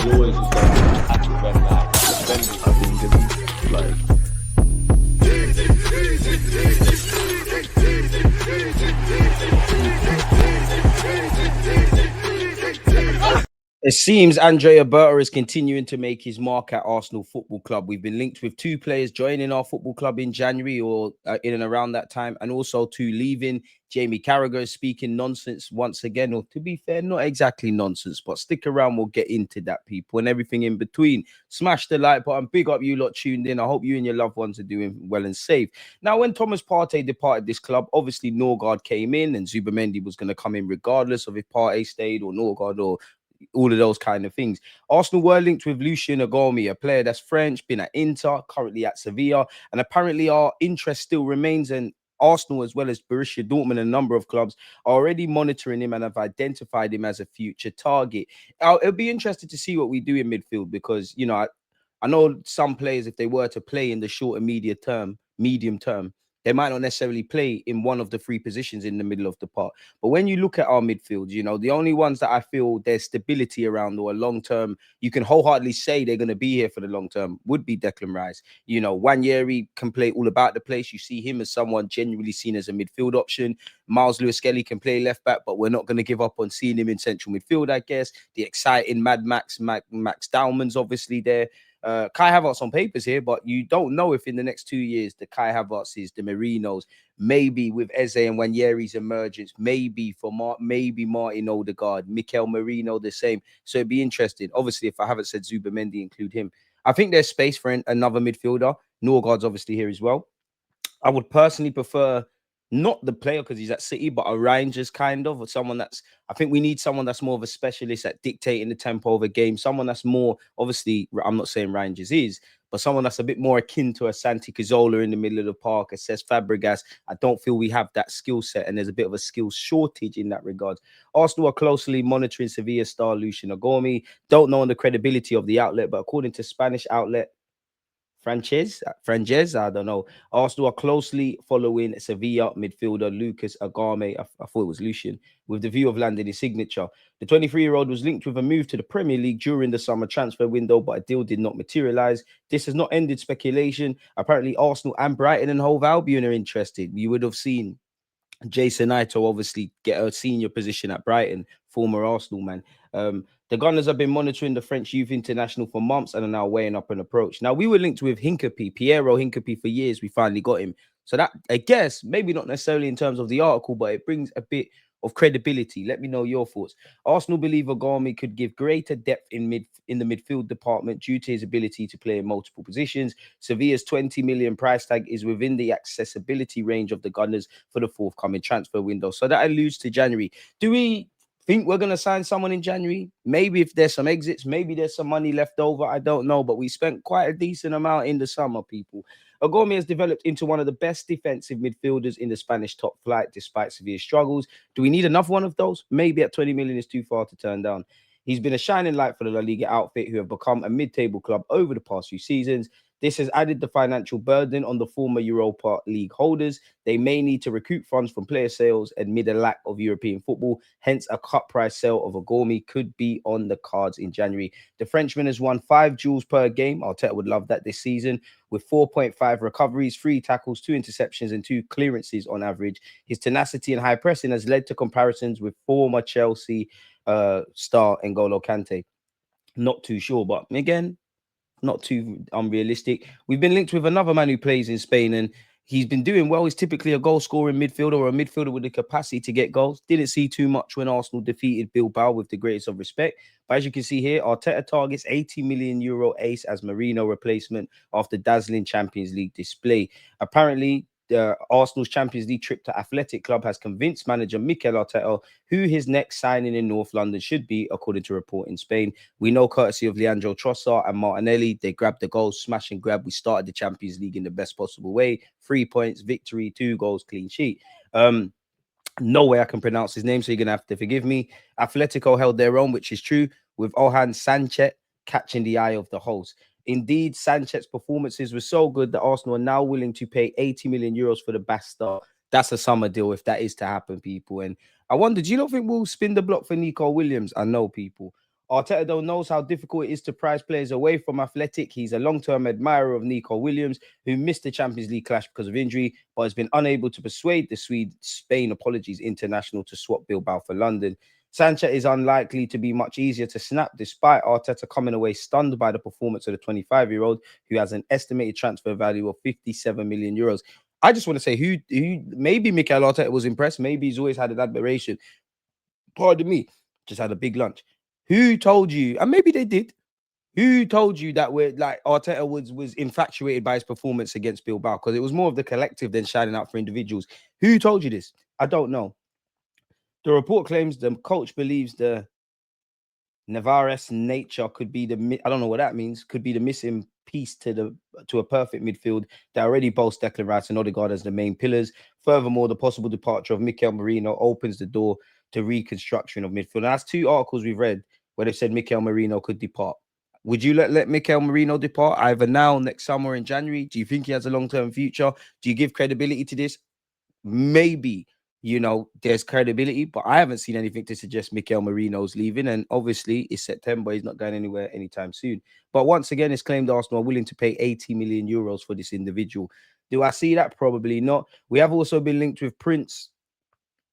You always just got to tackle when like defenders. I think like. It seems Andrea Berta is continuing to make his mark at Arsenal Football Club. We've been linked with 2 players joining our football club in January or in and around that time, and also 2 leaving. Jamie Carragher is speaking nonsense once again, or to be fair, not exactly nonsense, but stick around, we'll get into that, people, and everything in between. Smash the like button, big up you lot tuned in. I hope you and your loved ones are doing well and safe. Now, when Thomas Partey departed this club, obviously Norgard came in, and Zubimendi was going to come in regardless of if Partey stayed or Norgard or all of those kind of things. Arsenal were linked with Lucien Agoume, a player that's French, been at Inter, currently at Sevilla, and apparently our interest still remains, and Arsenal, as well as Borussia Dortmund and a number of clubs, are already monitoring him and have identified him as a future target. It'll be interesting to see what we do in midfield because, you know, I know some players, if they were to play in the short and medium term, they might not necessarily play in one of the 3 positions in the middle of the park. But when you look at our midfield, you know, the only ones that I feel there's stability around or a long term, you can wholeheartedly say they're going to be here for the long term, would be Declan Rice. You know, Wanyeri can play all about the place. You see him as someone genuinely seen as a midfield option. Miles Lewis-Skelly can play left back, but we're not going to give up on seeing him in central midfield, I guess. The exciting Mad Max Dowman's obviously there. Kai Havertz on papers here, but you don't know if in the next 2 years the Kai Havertzes, the Marinos, maybe with Eze and Wanyeri's emergence, maybe maybe Martin Odegaard, Mikel Merino the same. So it'd be interesting. Obviously, if I haven't said Zubimendi, include him. I think there's space for another midfielder. Norgard's obviously here as well. I would personally prefer not the player because he's at City, but a Rangers kind of, or someone that's, I think we need someone that's more of a specialist at dictating the tempo of a game. Someone that's more, obviously, I'm not saying Rangers is, but someone that's a bit more akin to a Santi Cazorla in the middle of the park, a Cesc Fabregas. I don't feel we have that skill set, and there's a bit of a skill shortage in that regard. Arsenal are closely monitoring Sevilla star Lucien Agoume. Don't know on the credibility of the outlet, but according to Spanish outlet Frances, I don't know. Arsenal are closely following Sevilla midfielder Lucas Agame. I thought it was Lucien, with the view of landing his signature. The 23-year-old was linked with a move to the Premier League during the summer transfer window, but a deal did not materialise. This has not ended speculation. Apparently, Arsenal and Brighton and Hove Albion are interested. You would have seen Jason Ito obviously get a senior position at Brighton, former Arsenal man. The Gunners have been monitoring the French youth international for months and are now weighing up an approach. Now, we were linked with Piero Hincapie for years. We finally got him. So that, I guess, maybe not necessarily in terms of the article, but it brings a bit of credibility. Let me know your thoughts. Arsenal believe Agoume could give greater depth in the midfield department due to his ability to play in multiple positions. Sevilla's 20 million price tag is within the accessibility range of the Gunners for the forthcoming transfer window. So that alludes to January. Do we think we're going to sign someone in January? Maybe if there's some exits, maybe there's some money left over. I don't know, but we spent quite a decent amount in the summer, people. Agoume has developed into one of the best defensive midfielders in the Spanish top flight, despite severe struggles. Do we need another one of those? Maybe at 20 million is too far to turn down. He's been a shining light for the La Liga outfit, who have become a mid-table club over the past few seasons. This has added the financial burden on the former Europa League holders. They may need to recoup funds from player sales amid a lack of European football. Hence, a cut price sale of Agoume could be on the cards in January. The Frenchman has won 5 duels per game. Arteta would love that this season, with 4.5 recoveries, 3 tackles, 2 interceptions, and 2 clearances on average. His tenacity and high pressing has led to comparisons with former Chelsea star N'Golo Kante. Not too sure, but again, not too unrealistic. We've been linked with another man who plays in Spain, and he's been doing well. He's typically a goal-scoring midfielder or a midfielder with the capacity to get goals. Didn't see too much when Arsenal defeated Bilbao, with the greatest of respect. But as you can see here, Arteta targets 80 million euro ace as Merino replacement after dazzling Champions League display. Apparently, Arsenal's Champions League trip to Athletic Club has convinced manager Mikel Arteta who his next signing in North London should be, according to a report in Spain. We know, courtesy of Leandro Trossard and Martinelli, they grabbed the goals, smash and grab. We started the Champions League in the best possible way. 3 points, victory, 2 goals, clean sheet. No way I can pronounce his name, so you're going to have to forgive me. Atletico held their own, which is true, with Oihan Sancet catching the eye of the host. Indeed, Sanchez' performances were so good that Arsenal are now willing to pay 80 million euros for the Basque star That's a summer deal if that is to happen, people. And I wonder, do you not think we'll spin the block for Nico Williams? I know, people. Arteta though knows how difficult it is to prize players away from Athletic. He's a long-term admirer of Nico Williams, who missed the Champions League clash because of injury, but has been unable to persuade the Spain international to swap Bilbao for London. Sanchez is unlikely to be much easier to snap, despite Arteta coming away stunned by the performance of the 25-year-old, who has an estimated transfer value of 57 million euros. I just want to say who maybe Mikel Arteta was impressed. Maybe he's always had an admiration. Pardon me, just had a big lunch. Who told you? And maybe they did. Who told you that we're like Arteta was infatuated by his performance against Bilbao? Because it was more of the collective than shining out for individuals. Who told you this? I don't know. The report claims the coach believes the Navarres nature could be I don't know what that means, could be the missing piece to a perfect midfield that already boasts Declan Rice and Odegaard as the main pillars. Furthermore, the possible departure of Mikel Merino opens the door to reconstruction of midfield. And that's two articles we've read where they said Mikel Merino could depart. Would you let Mikel Merino depart either now, next summer, in January? Do you think he has a long-term future? Do you give credibility to this? Maybe, there's credibility, but I haven't seen anything to suggest Mikel Merino's leaving. And obviously, it's September. He's not going anywhere anytime soon. But once again, it's claimed Arsenal are willing to pay 80 million euros for this individual. Do I see that? Probably not. We have also been linked with Prince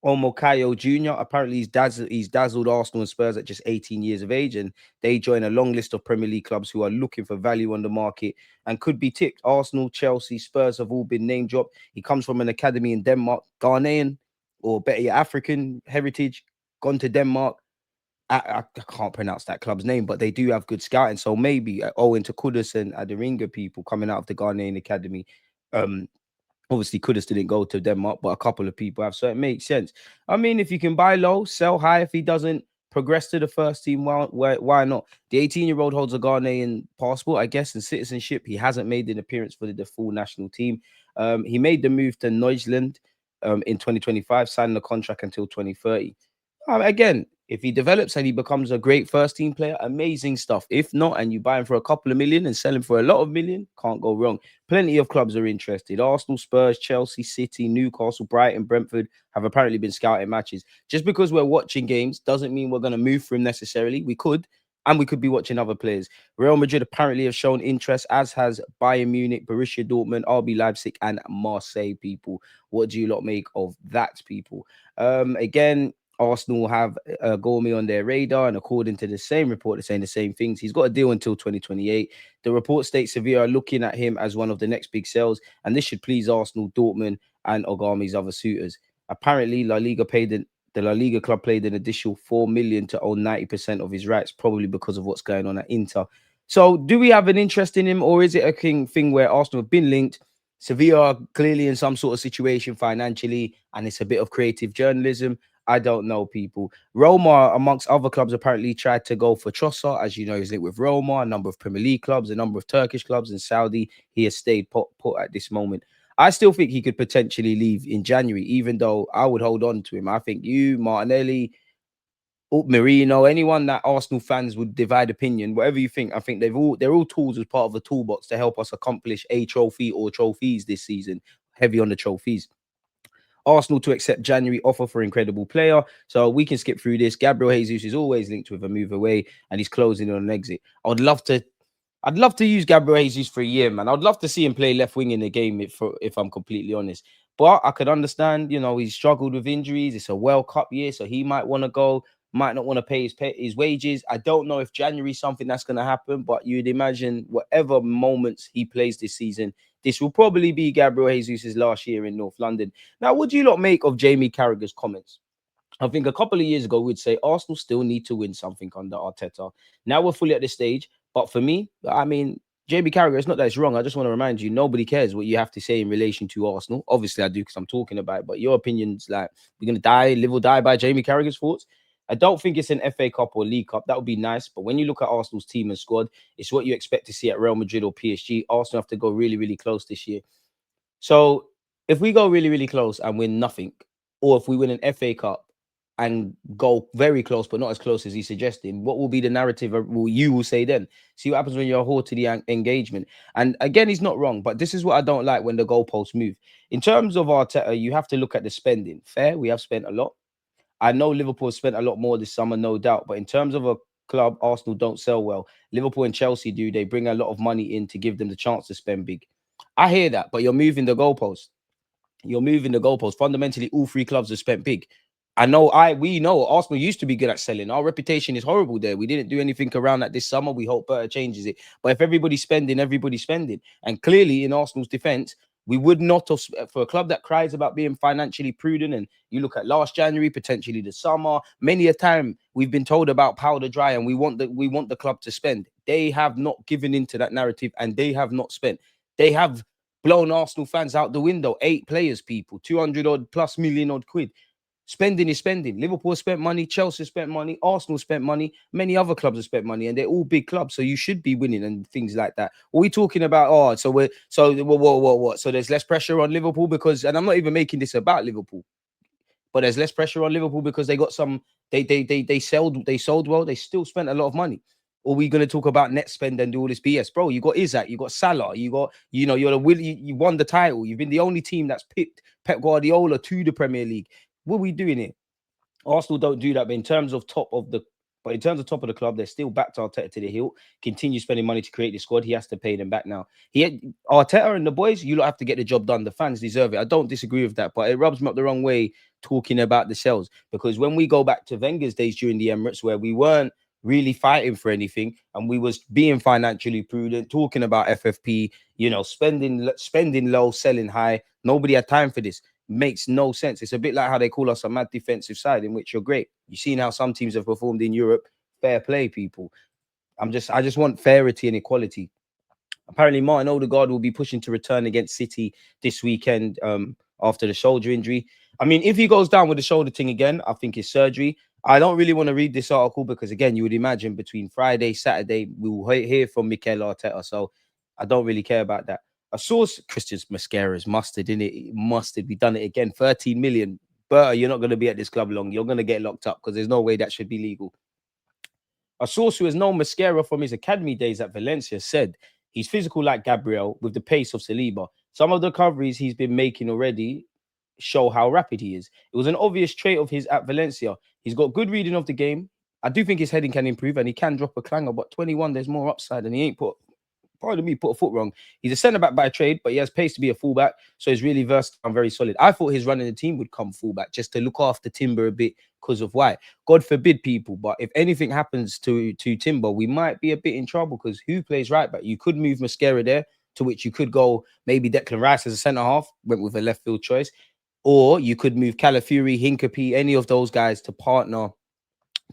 Omokayo Jr. Apparently, he's dazzled Arsenal and Spurs at just 18 years of age, and they join a long list of Premier League clubs who are looking for value on the market and could be ticked. Arsenal, Chelsea, Spurs have all been name dropped. He comes from an academy in Denmark, Ghanaian, or better yet, African heritage, gone to Denmark. I can't pronounce that club's name, but they do have good scouting. So maybe owing to Kudus and Aderinga people coming out of the Ghanaian academy, obviously, Kudus didn't go to Denmark, but a couple of people have, so it makes sense. I mean, if you can buy low, sell high. If he doesn't progress to the first team, why not? The 18-year-old holds a Ghanaian passport, I guess, and citizenship. He hasn't made an appearance for the full national team. He made the move to Neuseeland in 2025, signing a contract until 2030. Again, if he develops and he becomes a great first team player, amazing stuff. If not, and you buy him for a couple of million and sell him for a lot of million, can't go wrong. Plenty of clubs are interested. Arsenal, Spurs, Chelsea, City, Newcastle, Brighton, Brentford have apparently been scouting matches. Just because we're watching games doesn't mean we're going to move for him necessarily. We could, and we could be watching other players. Real Madrid apparently have shown interest, as has Bayern Munich, Borussia Dortmund, RB Leipzig, and Marseille, people. What do you lot make of that, people? Again, Arsenal have Agoume on their radar, and according to the same report, they're saying the same things. He's got a deal until 2028. The report states Sevilla are looking at him as one of the next big sales, and this should please Arsenal, Dortmund, and Agoume's other suitors. Apparently, the La Liga club paid an additional 4 million to own 90% of his rights, probably because of what's going on at Inter. So, do we have an interest in him, or is it a thing where Arsenal have been linked? Sevilla are clearly in some sort of situation financially, and it's a bit of creative journalism. I don't know, people. Roma, amongst other clubs, apparently tried to go for Trossard. As you know, he's linked with Roma, a number of Premier League clubs, a number of Turkish clubs, and Saudi. He has stayed put at this moment. I still think he could potentially leave in January, even though I would hold on to him. I think you, Martinelli, Marino, anyone that Arsenal fans would divide opinion, whatever you think, I think they're all tools as part of a toolbox to help us accomplish a trophy or trophies this season. Heavy on the trophies. Arsenal to accept January offer for incredible player. So we can skip through this. Gabriel Jesus is always linked with a move away, and he's closing on an exit. I'd love to use Gabriel Jesus for a year, man. I'd love to see him play left wing in the game, if I'm completely honest. But I could understand, he's struggled with injuries. It's a World Cup year, so he might want to go, might not want to pay his wages. I don't know if January is something that's going to happen, but you'd imagine whatever moments he plays this season, this will probably be Gabriel Jesus' last year in North London. Now, what do you lot make of Jamie Carragher's comments? I think a couple of years ago, we'd say Arsenal still need to win something under Arteta. Now we're fully at this stage. But for me, I mean, Jamie Carragher, it's not that it's wrong. I just want to remind you, nobody cares what you have to say in relation to Arsenal. Obviously, I do because I'm talking about it. But your opinion's like, we're going to live or die by Jamie Carragher's thoughts. I don't think it's an FA Cup or League Cup. That would be nice. But when you look at Arsenal's team and squad, it's what you expect to see at Real Madrid or PSG. Arsenal have to go really, really close this year. So if we go really, really close and win nothing, or if we win an FA Cup and go very close, but not as close as he's suggesting, what will be the narrative you will say then? See what happens when you're a whore to the engagement. And again, he's not wrong, but this is what I don't like when the goalposts move. In terms of Arteta, you have to look at the spending. Fair, we have spent a lot. I know Liverpool spent a lot more this summer, no doubt. But in terms of a club, Arsenal don't sell well. Liverpool and Chelsea do. They bring a lot of money in to give them the chance to spend big. I hear that, but you're moving the goalposts. You're moving the goalposts. Fundamentally, all three clubs have spent big. We know Arsenal used to be good at selling. Our reputation is horrible there. We didn't do anything around that this summer. We hope Berta changes it. But if everybody's spending, everybody's spending. And clearly, in Arsenal's defense, we would not have, for a club that cries about being financially prudent. And you look at last January, potentially the summer, many a time we've been told about powder dry, and we want the club to spend. They have not given into that narrative, and they have not spent. They have blown Arsenal fans out the window. 8 players, people, 200 odd plus million odd quid. Spending is spending. Liverpool spent money, Chelsea spent money, Arsenal spent money, many other clubs have spent money, and they're all big clubs. So you should be winning and things like that. Are we talking about? Oh, so what? So there's less pressure on Liverpool because, and I'm not even making this about Liverpool, but there's less pressure on Liverpool because they got some. They sold well. They still spent a lot of money. Or are we going to talk about net spend and do all this BS, bro? You got Isaac, you got Salah, you got you won the title. You've been the only team that's picked Pep Guardiola to the Premier League. What are we doing here? Arsenal don't do that, but in terms of top of the club, they're still backed Arteta to the hilt. Continue spending money to create the squad. He has to pay them back now. Arteta and the boys, you lot have to get the job done. The fans deserve it. I don't disagree with that, but it rubs me up the wrong way talking about the sales, because when we go back to Wenger's days during the Emirates, where we weren't really fighting for anything and we was being financially prudent, talking about FFP, spending low, selling high. Nobody had time for this. Makes no sense. It's a bit like how they call us a mad defensive side, in which you're great. You've seen how some teams have performed in Europe. Fair play, people. I just want fairity and equality. Apparently, Martin Odegaard will be pushing to return against City this weekend after the shoulder injury. I mean, if he goes down with the shoulder thing again, I think it's surgery. I don't really want to read this article because, again, you would imagine between Friday, Saturday, we will hear from Mikel Arteta. So I don't really care about that. A source, Christian's Mosquera's mustard, innit? Mustard. We done it again. 13 million. Berta, you're not going to be at this club long. You're going to get locked up because there's no way that should be legal. A source who has known Mosquera from his academy days at Valencia said he's physical like Gabriel with the pace of Saliba. Some of the recoveries he's been making already show how rapid he is. It was an obvious trait of his at Valencia. He's got good reading of the game. I do think his heading can improve and he can drop a clanger, but 21, there's more upside, and he ain't put a foot wrong. He's a centre-back by trade, but he has pace to be a fullback, so he's really versatile and very solid. I thought his running the team would come fullback just to look after Timber a bit because of why. God forbid, people, but if anything happens to Timber, we might be a bit in trouble because who plays right back? You could move Mosquera there, to which you could go maybe Declan Rice as a centre-half, went with a left field choice, or you could move Calafiori, Hincapie, any of those guys to partner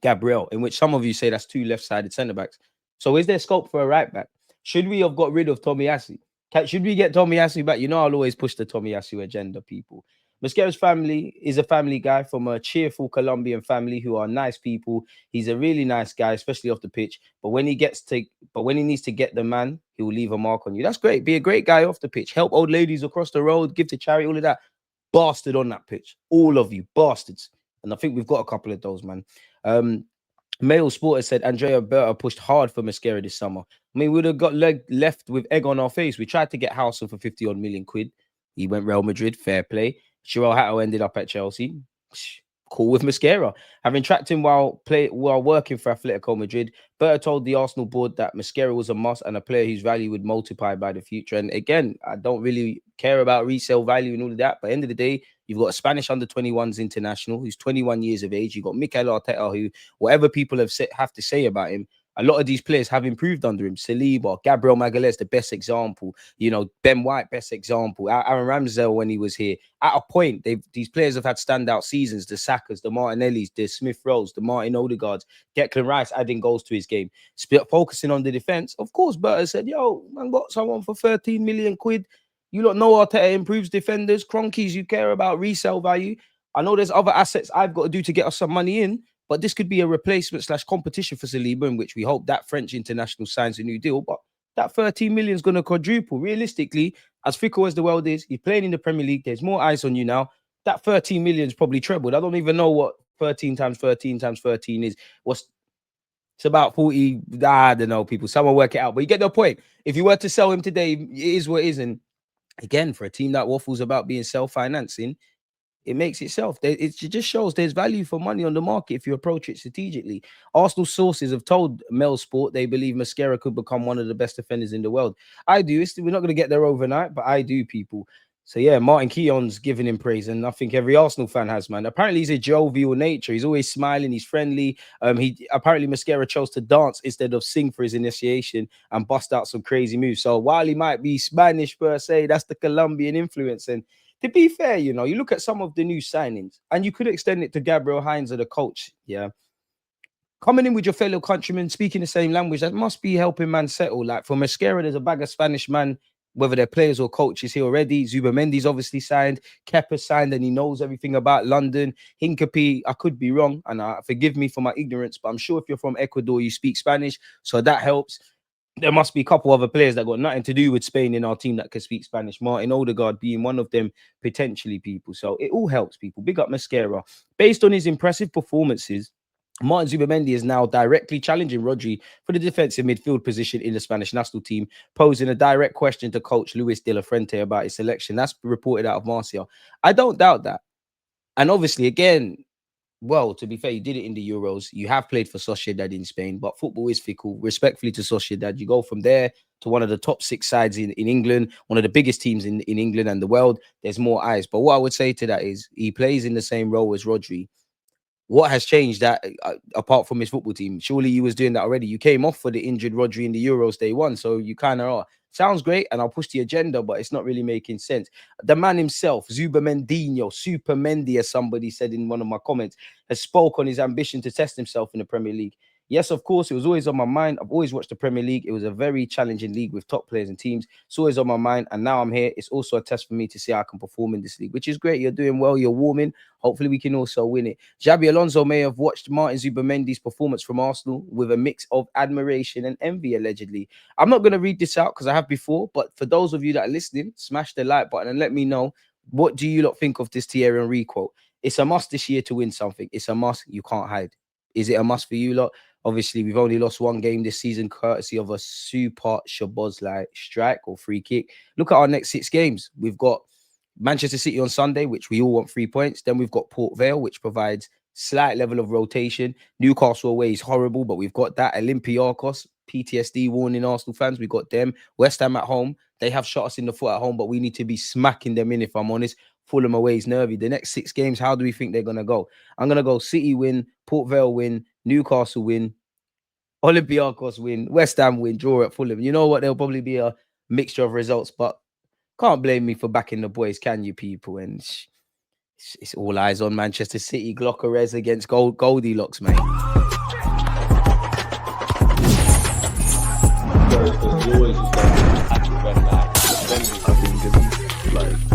Gabriel, in which some of you say that's 2 left-sided centre-backs. So is there scope for a right back? Should we have got rid of Tomiyasu? Should we get Tomiyasu back? I'll always push the Tomiyasu agenda, people. Mosquera's family is a family guy from a cheerful Colombian family who are nice people. He's a really nice guy, especially off the pitch. But when he needs to get the man, he will leave a mark on you. That's great. Be a great guy off the pitch. Help old ladies across the road, give to charity, all of that. Bastard on that pitch. All of you bastards. And I think we've got a couple of those, man. Mail Sport has said Andrea Berta pushed hard for Mosquera this summer. I mean, we'd have got left with egg on our face. We tried to get Howson for 50 odd million quid. He went Real Madrid, fair play. Chirel Hatto ended up at Chelsea. Cool with Mosquera. Having tracked him while working for Atletico Madrid, Berta told the Arsenal board that Mosquera was a must and a player whose value would multiply by the future. And again, I don't really care about resale value and all of that. But at the end of the day, you've got a Spanish under-21s international who's 21 years of age. You've got Mikel Arteta, who, whatever people have to say about him, a lot of these players have improved under him. Saliba, Gabriel Magalhaes, the best example. Ben White, best example. Aaron Ramsdale when he was here. At a point, these players have had standout seasons. The Sakas, the Martinellis, the Smith Rowes, the Martin Odegaards, Declan Rice adding goals to his game. Focusing on the defense. Of course, Berta said, yo, man, got someone for 13 million quid. You don't know Arteta improves defenders. Cronkies, you care about resale value. I know there's other assets I've got to do to get us some money in, but this could be a replacement / competition for Saliba, in which we hope that French international signs a new deal. But that 13 million is going to quadruple. Realistically, as fickle as the world is, you're playing in the Premier League. There's more eyes on you now. that 13 million is probably trebled. I don't even know what 13 times 13 times 13 is. It's about 40. I don't know, people. Someone work it out. But you get the point. If you were to sell him today, it is what it is. And again, for a team that waffles about being self-financing, it makes itself. It just shows there's value for money on the market if you approach it strategically. Arsenal sources have told Mel Sport they believe Mosquera could become one of the best defenders in the world. I do. We're not going to get there overnight, but I do, people. So yeah, Martin Keown's giving him praise, and I think every Arsenal fan has, man. Apparently, he's a jovial nature. He's always smiling. He's friendly. He apparently Mosquera chose to dance instead of sing for his initiation and bust out some crazy moves. So while he might be Spanish per se, that's the Colombian influence. And to be fair, you know, you look at some of the new signings, and you could extend it to Gabriel Heinz, the coach. Yeah. Coming in with your fellow countrymen, speaking the same language, that must be helping man settle. Like for Mosquera, there's a bag of Spanish man, whether they're players or coaches here already. Zubimendi's obviously signed. Kepa signed, and he knows everything about London. Hincapi, I could be wrong, and forgive me for my ignorance, but I'm sure if you're from Ecuador, you speak Spanish, so that helps. There must be a couple other players that got nothing to do with Spain in our team that can speak Spanish. Martin Odegaard being one of them, potentially, people. So it all helps, people. Big up Mosquera. Based on his impressive performances, Martin Zubimendi is now directly challenging Rodri for the defensive midfield position in the Spanish national team, posing a direct question to coach Luis de la Fuente about his selection. That's reported out of Marcia. I don't doubt that. And obviously, again, well, to be fair, you did it in the Euros. You have played for Sociedad in Spain, but football is fickle. Respectfully to Sociedad, you go from there to one of the top 6 sides in England, one of the biggest teams in England and the world. There's more eyes. But what I would say to that is he plays in the same role as Rodri. What has changed that apart from his football team? Surely you was doing that already. You came off for the injured Rodri in the Euros day one, so you kind of are. Sounds great, and I'll push the agenda, but it's not really making sense. The man himself, Zubimendinho, Super Mendy, as somebody said in one of my comments, has spoke on his ambition to test himself in the Premier League. Yes, of course, it was always on my mind. I've always watched the Premier League. It was a very challenging league with top players and teams. It's always on my mind, and now I'm here. It's also a test for me to see how I can perform in this league, which is great. You're doing well. You're warming. Hopefully, we can also win it. Xabi Alonso may have watched Martin Zubimendi's performance from Arsenal with a mix of admiration and envy, allegedly. I'm not going to read this out because I have before, but for those of you that are listening, smash the like button and let me know, what do you lot think of this Thierry Henry quote? It's a must this year to win something. It's a must. You can't hide. Is it a must for you lot? Obviously, we've only lost one game this season, courtesy of a super Shabozlai strike or free kick. Look at our next 6 games. We've got Manchester City on Sunday, which we all want 3 points. Then we've got Port Vale, which provides slight level of rotation. Newcastle away is horrible, but we've got that. Olympiacos, PTSD warning Arsenal fans. We've got them. West Ham at home. They have shot us in the foot at home, but we need to be smacking them in, if I'm honest. Fulham away is nervy. The next 6 games, how do we think they're going to go? I'm going to go City win, Port Vale win, Newcastle win, Olympiacos win, West Ham win, draw at Fulham. You know what? There'll probably be a mixture of results, but can't blame me for backing the boys, can you, people? And it's all eyes on Manchester City. Glockerez against Goldilocks, mate. Always, I think it's like